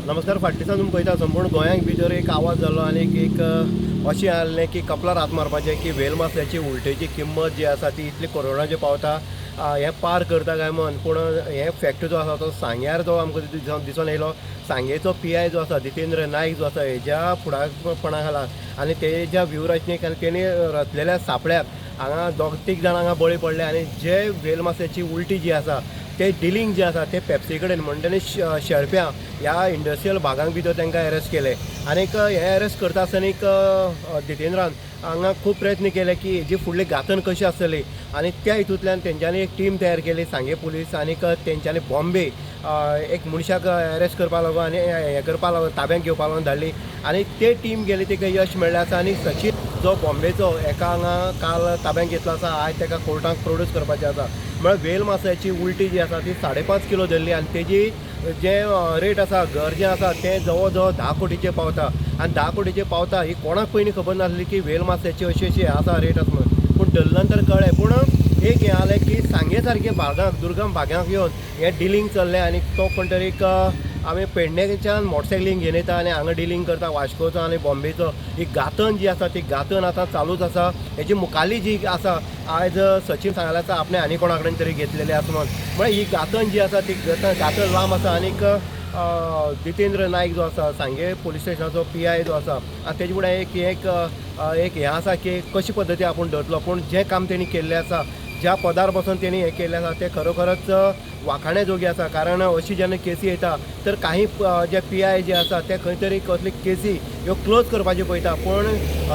नमस्कार. फाटल्या दिसांनी तुमी पळयता संपूर्ण गोंयांक भितर एक आवाज जालो आनी एक अशें आसलें की कपलार हात मारपाचें की वेल माथ्याची उलटेची किंमत जी आसा ती इतली करोडांचेर पावता. हें पार करता काय म्हण पूण हे फॅक्ट जो आसा तो सांग्यार जो आमकां दिसून येयलो. सांगेचो PI जो आसा जितेंद्र नायक जो आसा हेज्या फुडारपणा खाला आनी तेज्या व्यूहरचनेक आनी तेणी रचलेल्या सापळ्याक हांगा तीग जाण हांगा बळी पडले आनी जे वेल माथ्याची उलटी जी आसा ते डिलींग जे आसा ते पेप्सी कडेन म्हणटनी शेळप्यां ह्या इंडस्ट्रियल भागांक भितर तांकां अरेस्ट केले. आनीक हे अरेस्ट करता आसतना जितेंद्रान हांगा खूब प्रयत्न केले की हेजी फुडली घातन कशी आसतली आनी त्या हितूंतल्यान तेंच्यांनी एक टीम तयार केली सांगे पुलीस आनीक तेंच्यांनी बॉम्बे एक मनशाक अरेस्ट करपा लागून आनी हें करपा लागून ताब्यांत घेवपा लागून धाडली आनी ते टीम गेली तिका यश मेळ्ळें आसा. आनी सचिन जो बॉम्बेचो एका हांगा काल ताब्यांत घेतलो आसा आयज ताका कोर्टाक प्रोड्यूस करपाचें आसा. म्हळ्यार वेल माथ्याची उलटी जी आसा ती 5.5 किलो धरली आनी तेजी जे रेट आसा घर जें आसा तें जवळ जवळ 10 कोटीचेर पावता आनी 10 कोटीचेर पावता ही कोणाक पयलीं खबर नासली की वेल माथ्याची अशी आसा रेट आसा म्हणून. पूण धरले नंतर कळ्ळें. पूण एक हें जालें की सांगे सारके भागांक दुर्गम भागांक येवन हें डिलींग चल्लें आनी तो कोण तरी आमी पेडणेच्यान मोटरसायकलीन घेवन येता आनी हांगा डिलींग करता वास्कोचो आनी बॉम्बेचो. ही घातन जी आसा ती घातन आतां चालूच आसा. हेजी मुखाली जी आसा आयज सचिन सांगलें आसा आपणें आनी कोणा कडेन तरी घेतलेली आसा म्हणून. म्हळ्यार ही घातन जी आसा ती घातन लांब आसा. आनीक जितेंद्र नायक जो आसा सांगे पुलीस स्टेशनाचो PI जो आसा आनी तेजे फुडें एक हें आसा की कशे पद्दती आपूण धरतलो. पूण जें काम तेणी केल्लें आसा ज्या पदार बसून तेणी हें केल्लें आसा तें खरोखरच वाखाणे जोगी आसा. कारण अशी जेन्ना केसी येता तर काही जे PI जे आसा ते खंय तरी कसली केसी ह्यो क्लोज करपाच्यो पळयता. पूण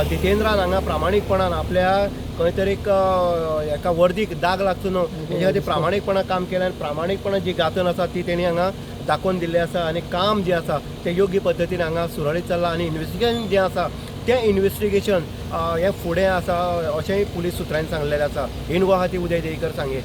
जितेंद्रान हांगा प्रामाणीकपणान आपल्या खंय तरी एका वर्दीक दाग लागचो न्हू हेजे खातीर प्रामाणीकपणान काम केलें आनी प्रामाणीकपणान जी घातन आसा ती तेणी हांगा दाखोवन दिल्लें आसा. आनी काम जें आसा तें योग्य पद्दतीन हांगा सुरळीत चल्लां आनी इन्वेस्टिगेशन जें आसा तें इन्वेस्टिगेशन हें फुडें आसा अशेंय पुलीस सुत्रांनी सांगलेलें आसा. इन गुवाहाटी उदय देयकर सांगे.